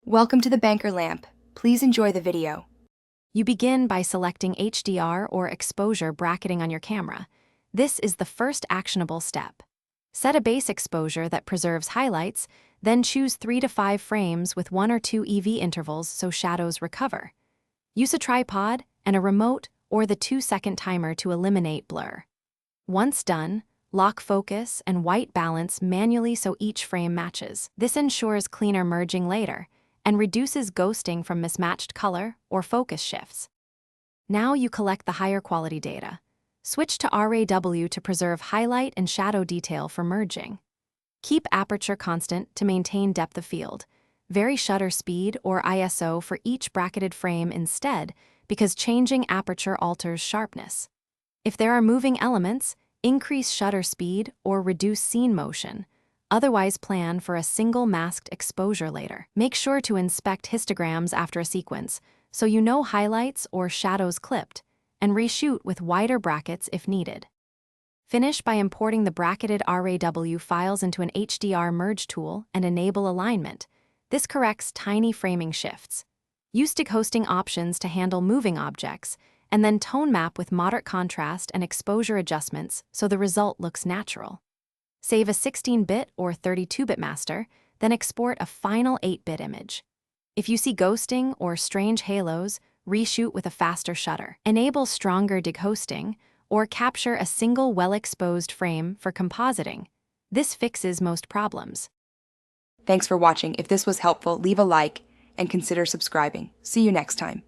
Welcome to the Banker Lamp. Please enjoy the video. You begin by selecting HDR or exposure bracketing on your camera. This is the first actionable step. Set a base exposure that preserves highlights, then choose 3 to 5 frames with 1 or 2 EV intervals so shadows recover. Use a tripod and a remote or the 2-second timer to eliminate blur. Once done, lock focus and white balance manually so each frame matches. This ensures cleaner merging later and reduces ghosting from mismatched color or focus shifts. Now you collect the higher quality data. Switch to RAW to preserve highlight and shadow detail for merging. Keep aperture constant to maintain depth of field. Vary shutter speed or ISO for each bracketed frame instead, because changing aperture alters sharpness. If there are moving elements, increase shutter speed or reduce scene motion. Otherwise, plan for a single masked exposure later. Make sure to inspect histograms after a sequence, so you know highlights or shadows clipped, and reshoot with wider brackets if needed. Finish by importing the bracketed RAW files into an HDR merge tool and enable alignment. This corrects tiny framing shifts. Use stick hosting options to handle moving objects, and then tone map with moderate contrast and exposure adjustments so the result looks natural. Save a 16-bit or 32-bit master, then export a final 8-bit image. If you see ghosting or strange halos, reshoot with a faster shutter. Enable stronger dehosting, or capture a single well-exposed frame for compositing. This fixes most problems. Thanks for watching. If this was helpful, leave a like and consider subscribing. See you next time.